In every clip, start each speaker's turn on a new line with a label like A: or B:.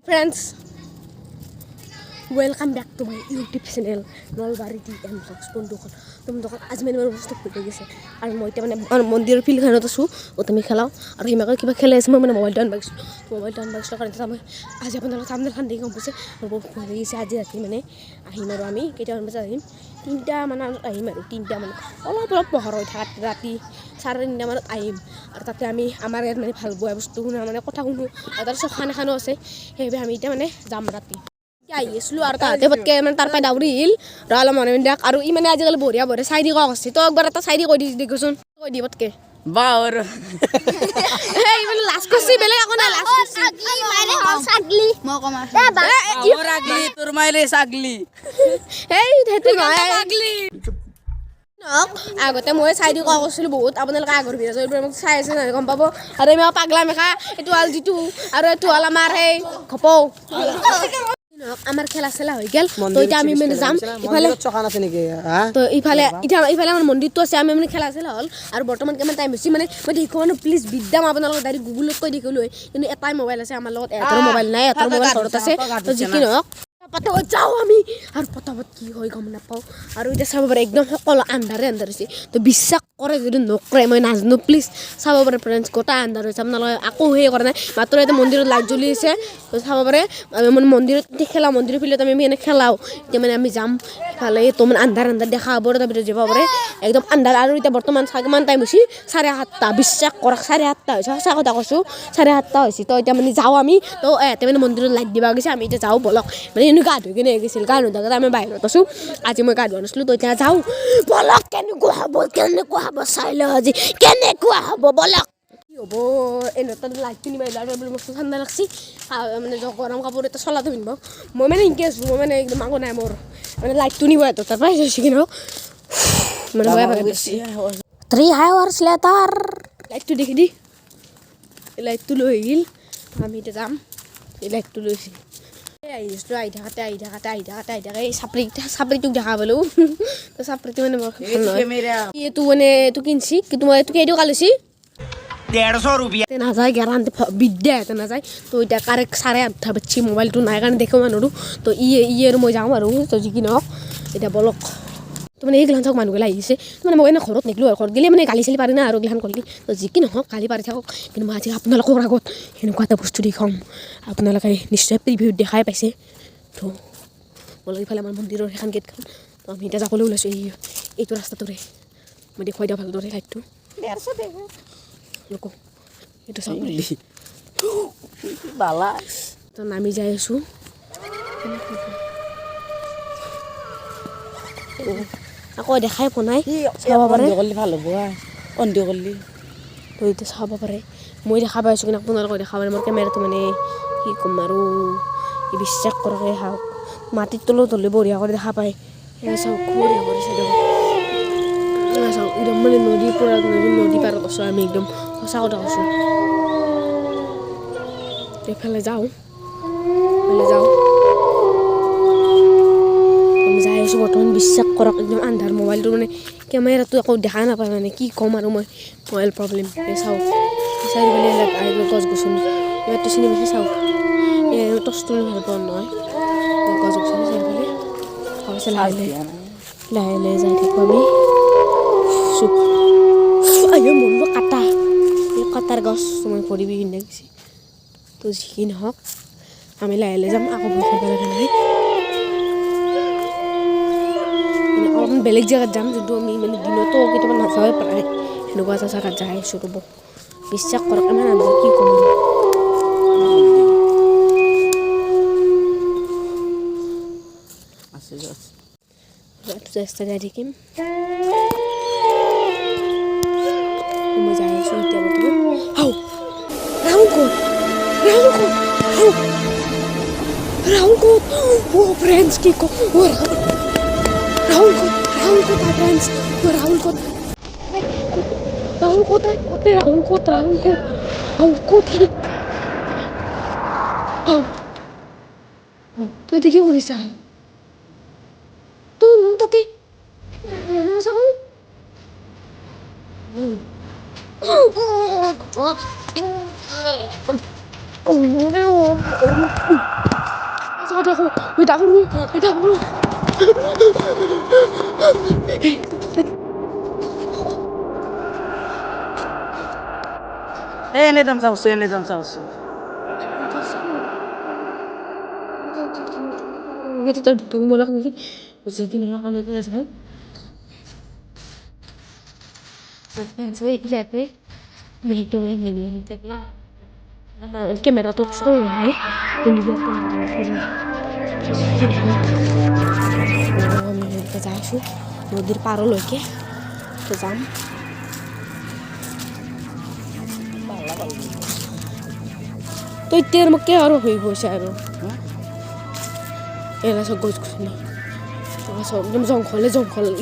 A: Friends, welcome back to my YouTube channel Nalbari and vlogs বন্ধুসকল তোমালোকক আজি মানে বস্তু ফুল গৈছে আৰু মই এতিয়া মানে মন্দিৰৰ ফিল্ডখনত আছো তুমি খেলাও আৰু হিমাকৈ কিবা খেলাই আছে মই মানে মোবাইলটো আনবক্স কৰি মই আজি আপোনালোকক সামনে খান দেখি গম পাইছে বহুত ভাল লাগিছে আজি ৰাতি মানে আহিম আৰু আমি কেইটামান বজাত আহিম 3টা মানত আহিম আৰু 3টা মানত অলপ পোহৰ হৈ থাকাত ৰাতি 3:30 মানত আহিম আৰু তাতে আমি আমাৰ ইয়াত মানে ভাল বোৱা বস্তু শুনা মানে কথা শুনো আৰু তাৰ খানা খানো আছে সেইবাবে আমি এতিয়া মানে যাম ৰাতি আইছিলো আৰু তাতে পতকে মানে তাৰ পাই দাউৰি হিল ৰালা মনে ডাক আৰু ই মানে আজিকালি বঢ়িয়া চাইডি ক আছে তো একবাৰ এটা চাইডি কৈ দিছচোন কৈ দি পতকে বাওৰ এই মানে লাষ্ট কছি বেলে আকৌ না লাষ্ট কছি মাইলে সাগলি ম কমা এ বাওৰ আগলি তোৰ মাইলে সাগলি এই হেতু নহয় সাগলি আগতে মই চাইডি ক কৈছিলো বহুত আপোনালোকে আগৰ ভিডিঅ' জইৰ মোক চাই আছে না গম পাব আৰু মই পাগলা মেখা এটো আল জিতু আৰু এটো আল আমাৰ হেই খপৌ আমার খেলা চেলা হৈ গেল তো এটা আমি মানে যাম ইফালে চকান আছে নেকি হ্যাঁ তো ইফালে আমার মন্দিৰটো আছে আমি মানে খেলা চেলা হল আৰু বৰ্তমান কিমান টাইম হৈছে মানে মই দেখো মানে প্লিজ বিদ্যাম আপোনালোক ডাইৰেক্ট গুগলত কৈ দেখিলো কিন্তু এটাই মোবাইল আছে আমাৰ লগত এটাৰ মোবাইল নাই এটাৰ মোবাইল ঘৰত আছে তো জিকি নহক পতাও যাও আমি আৰু পতাবত কি হয় গম নাপাও আৰু এটা চাব পাৰে একদম সকলো আন্ধাৰে আছে তো বিশ্বাস কৰে যদি নকৰে মই নাজনো প্লিজ চাব পাৰে ফ্ৰেন্ডছ গোটা আন্ধাৰ হৈছে আপোনালোকে আকৌ হে কৰা নাই মাত্ৰ এটা মন্দিৰত লাইট জ্বলি আছে তো চাব পাৰে মানে মন্দিৰত খেলা মন্দিৰৰ ফিল্ডত আমি এনে খেলাও এতিয়া মানে আমি যাম ইফালে তো মানে আন্ধাৰ দেখা হ'ব তাৰ ভিতৰত যাব পাৰে একদম আন্ধাৰ আৰু এতিয়া বৰ্তমান কিমান টাইম হৈছে 7:30 বিশ্বাস কৰক 7:30 হৈছে সঁচা কথা কৈছোঁ 7:30 হৈছে তো এতিয়া মানে যাওঁ আমি তো এতে মানে মন্দিৰত লাইট দিবা গৈছে আমি এতিয়া যাওঁ বলক মানে এনে গা ধুই কিনে গৈছিল গা নোধোৱাকৈ আমি বাহিৰত আছোঁ আজি মই গা ধোৱা নাছিলোঁ তো এতিয়া যাওঁ বলক কেনেকুৱা হ'ব চাই লওঁ আজি কেনেকুৱা হ'ব বলক কি হ'ব এনেকুৱা লাইট কিনি মাৰিলে বস্তু ঠাণ্ডা লাগছি মানে গৰম কাপোৰ এটা চলাটো পিন্ধিব মই মানে ইনকে আছোঁ মই মানে একদম আগো নাই মোৰ মানে লাইটটো নিব তাৰ পৰা হৈছে কি নহওক মানে ভয় পাইছে 3 hours later লাইটটো দেখি দি লাইটটো লৈ আহিল আমি এতিয়া যাম এই লাইটটো লৈছে আহিছোঁ আহি থাকাতে এই চাপৰিটোক দেখা পালোঁ তো চাপৰিটো মানে বৰ এইটো মানে এইটো কিনছি কিন্তু মই এইটো কেইটো কালৈছি 150 रुपया নাযায় গেৰাণ্টি বিদ্যা এটা নাযায় তো এতিয়া কাৰেক্ট 8:30 বাজছি মোবাইলটো নাই কাৰণে দেখো মানুহটো তো ই আৰু মই যাওঁ আৰু তো যি কি নহওক এতিয়া বলক তো মানে এইগিলান চাওক মানুহগিলা আহিছে তো মানে মই এনে ঘৰত নিকলো ঘৰত গেলে মানে গালি চালি পাৰি না আৰু গিলান কৰিলি তো যি কি নহওক গালি পাৰি থাকক কিন্তু মই আজি আপোনালোকৰ আগত এনেকুৱা এটা বস্তু দেখাম আপোনালোকে নিশ্চয় প্ৰিভিউত দেখাই পাইছে তো বলক ইফালে আমাৰ মন্দিৰৰ এখন গেটখন তো আমি এতিয়া যাবলৈ ওলাইছোঁ এইটো ৰাস্তাটোৰে মই দেখুৱাই দিওঁ ভালদৰে লাইটটো লোক এইটো চাব বালা তো নামি যাই আছোঁ আকৌ দেখাই পোৱা নাই চাব পাৰে ভাল হ'ব অন্ধ কৰিলি তো এইটো চাব পাৰে মই দেখা পাইছোঁ কিন্তু আপোনালোকে দেখা পাৰে মোৰ কেমেৰাটো মানে কি ক'ম আৰু বিশ্বাস কৰাকে চাওক মাটিৰ তলত হ'লে বঢ়িয়া কৰি দেখা পায় চাওক বঢ়িয়া কৰিছে চাওক একদম মানে নদী পাৰত আছোঁ আমি একদম সঁচা কথা কৈছোঁ এইফালে যাওঁ আমি যাই আছোঁ বৰ্তমান বিশ্বাস কৰক একদম আন্ধাৰ মোবাইলটো মানে কেমেৰাটো আকৌ দেখা নাপায় মানে কি ক'ম আৰু মই মোবাইল প্ৰব্লেম এই চাওক চাৰিফালে গছ গছনি ইয়াততো চিনি পাইছে চাওক এই টচটো ভাল পোৱা নহয় গছ গছনি চাৰিফালে ভাবিছে লাহে যাই থাকোঁ আমি মনবোৰ কাটাৰ গছ মই পৰিবি কিনে গৈছে তো যি নহওক আমি লাহে যাম আকৌ ভয় কৰিব লগা নাই মানে অলপমান বেলেগ জেগাত যাম যোনটো আমি মানে দিনতো কেতিয়াবা নাযাবই পাৰে সেনেকুৱা এটা জেগাত যাই আছোঁ ৰ'ব বিশ্বাস কৰক ইমান আন্ধাৰ কি ক'ম চেষ্টা যাই থাকিম মই যাই আছোঁ এতিয়া বৰ্তমান রাহুল কোত ও ফ্রেন্ডস কি কো ও রাহুল কোত ফ্রেন্ডস ও রাহুল কোত তুই দেখি বলিস তুই তাতে Oh,
B: এনে যাম চাওছো
A: Kita tunggu mulai lagi. Jadi nih kalau kita selesai. Selesai jadi. Begitu ini kita. Kamera tuh seru ya. Ini dia tuh. Kita tahu. Modir paru loh ke. Kezam. তো ইত্যার মধ্যে আরো হয়ে বসে আরো এরা সব গছ গছনি সব একদম জংঘল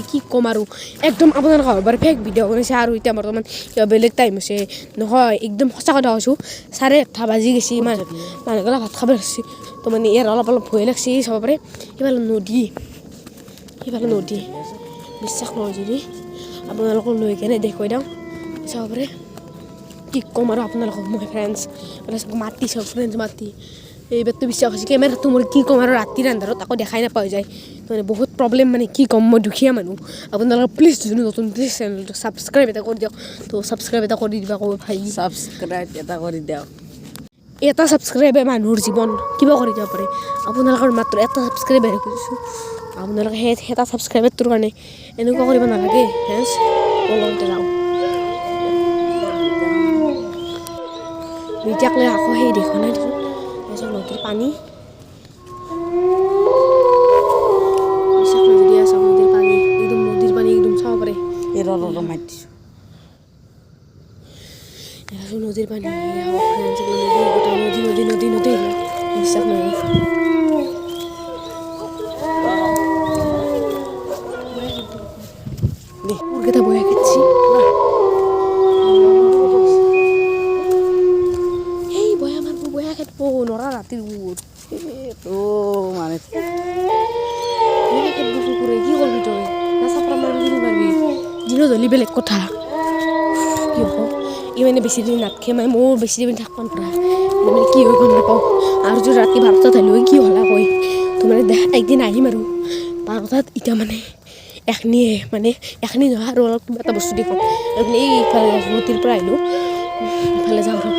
A: কি কম আৰু একদম আপোনাৰ ঘৰবাৰ ফেক ভিডিঅ' বনাইছে আৰু এতিয়া বৰ্তমান বেলেগ টাইম হৈছে নহয় একদম সঁচা কথা কৈছোঁ 8:30 বাজি গৈছে মানুহগিলা ভাত খাব লাগছে তো মানে ইয়াৰ অলপ ভয় লাগছে চাব পাৰে এইফালে নদী বিশ্বাস নহয় যদি আপোনালোকক লৈ কেনে দেখুৱাই দিওঁ চাব পাৰে কি কম আৰু আপোনালোকক মই ফ্ৰেণ্ডছ মাতি চাওক ফ্ৰেণ্ডছ মাতি এইবাৰতো বিশ্বাস হৈছে কেমেৰাটো মোৰ কি ক'ম আৰু ৰাতিৰ আন্ধাৰত আকৌ দেখাই নাপাই যায় তো মানে বহুত প্ৰব্লেম মানে কি ক'ম মই দুখীয়া মানুহ আপোনালোকে প্লিজ যদি নতুন প্লিজ চেনেলটো ছাবস্ক্ৰাইব এটা কৰি দিয়ক তো ছাবস্ক্ৰাইব এটা কৰি দিবা ক'ব ভাই
B: ছাবস্ক্ৰাইব এটা কৰি দিয়ক
A: এটা ছাবস্ক্ৰাইবে মানুহৰ জীৱন কিবা কৰি দিব পাৰে আপোনালোকৰ মাত্ৰ এটা ছাবস্ক্ৰাইব হেৰি কৰিছোঁ আপোনালোকে সেই এটা ছাবস্ক্ৰাইবটোৰ কাৰণে এনেকুৱা কৰিব নালাগে ফ্ৰেণ্ডছ লগতে যাওঁ এতিয়াক লৈ আকৌ সেই দেখা নাই তাৰপিছত নদীৰ পানী নদীৰ পানী একদম চাব পাৰে নদীৰ পানী নদী বিশ্বাস নাই কেইটা বয়া খেতছি নৰা ৰাতিৰ বহুত
B: তো মানে
A: কুকুৰে কি কৰিবি তই নাচাপৰা মাৰিবি দিনত হ'লে বেলেগ কথা কি হ'ব ই মানে বেছি দিন নাথাকে মানে মোৰ বেছি দিন থাকিব নোৱাৰা মানে কি হয় গম নাপাওঁ আৰু যদি ৰাতি 12টাত আহিলেও কি হ'লা কয় তো মানে একদিন আহিম আৰু 12টাত এতিয়া মানে এখনি নহয় আৰু অলপ কিবা এটা বস্তু দেখোঁ এইফালে নদীৰ পৰা আহিলোঁ ইফালে যাওঁ আৰু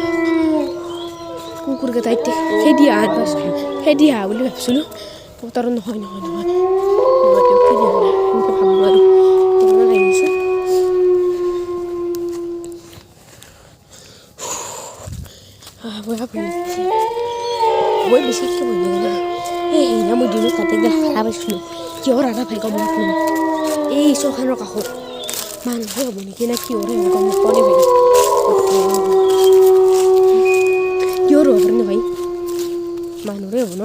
A: কুকুৰকেইটা এতিয়া খেদি আহা বুলি ভাবিছিলোঁ তাৰ নহয় খেদি আহা এনেকৈ ভাবিলোঁ আৰু আহিছোঁ মই বেছিকৈ ভয় লাগে না সেইদিনা মই দিনত তাতে দেখা পাইছিলোঁ কিয় ৰাধা ভাই গম নাপালোঁ এই চৰখানৰ কাষত মানুহে হ'ব নেকি না কিয় গম নাপাওঁ দেই ভাই কিয় ৰ'ব নে ভাই মানুহৰে হ'ব ন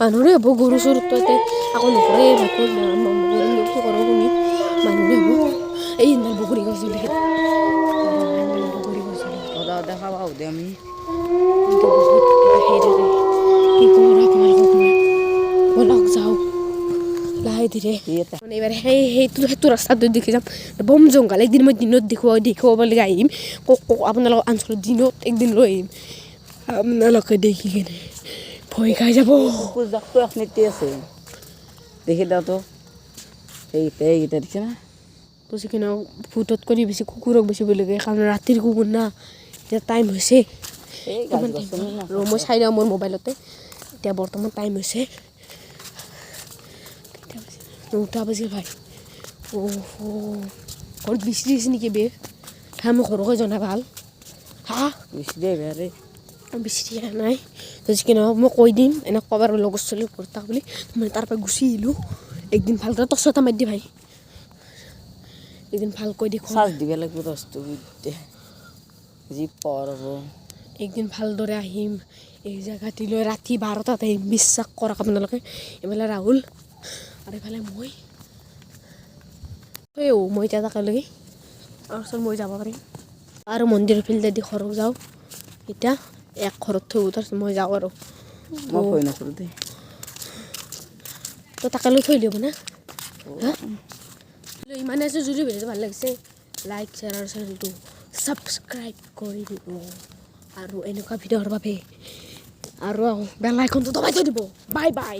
A: মানুহৰে হ'ব গৰু চৰুটো ইয়াতে আকৌ নকৰে ভাতত কি কৰোঁ শুনি মানুহৰে হ'ব এই বগৰী গছ দেখি
B: দেখা পাওঁ দে আমি
A: কি কৰোঁ আপোনালোকক মই বলক যাওঁ লাহে ধীৰে মানে এইবাৰ সেইটো ৰাস্তাটো দেখি যাম বম জংঘল একদিন মই দিনত দেখুৱাবলৈ আহিম আপোনালোকৰ অঞ্চলত দিনত একদিন লৈ আহিম আপোনালোকে দেখি কেনে ভয় খাই যাব
B: জাকটো এখনিতে আছে দেখি দাওতো এইকেইটা দেখিছে না
A: বুজি কিনে ভূতত কৰি বেছি কুকুৰক বেছি ভয় লাগে কাৰণ ৰাতিৰ কুকুৰ না এতিয়া টাইম হৈছে মই চাই যাওঁ মোৰ মোবাইলতে এতিয়া বৰ্তমান টাইম হৈছে 9টা বাজিল ভাই ঘৰত বিচৰি আছে নেকি বে মোক ঘৰকৈ জনা ভাল বেছি নাই যদি কি নহওক মই কৈ দিম এনে ক'বাৰ লগৰ ছোৱালী ঘৰত থাক বুলি মই তাৰ পৰা গুচি আহিলোঁ একদিন ভালদৰে টচ এটা মাৰি দি ভাই একদিন ভালকৈ দেখোঁ
B: চাৰ্জ দিব লাগিব দহটো যি পৰ হ'ব
A: একদিন ভালদৰে আহিম এই জেগাটিলৈ ৰাতি 12টাত আহিম বিশ্বাস কৰক আপোনালোকে এইফালে ৰাহুল আৰু এইফালে মই এতিয়া তালৈকে আৰু ওচৰত মই যাব পাৰিম আৰু মন্দিৰৰ ফিল্ডেদি ঘৰত যাওঁ এতিয়া এক ঘৰত থৈ তাৰপিছত মই যাওঁ আৰু তো তাকে লৈ থৈ দিব না ইমানে আছে যদি ভিডিঅ'টো ভাল লাগিছে লাইক শ্বেয়াৰ আৰু চেনেলটো ছাবস্ক্ৰাইব কৰি দিব আৰু এনেকুৱা ভিডিঅ'ৰ বাবে আৰু বেলা এখনতো দবাই থৈ দিব বাই বাই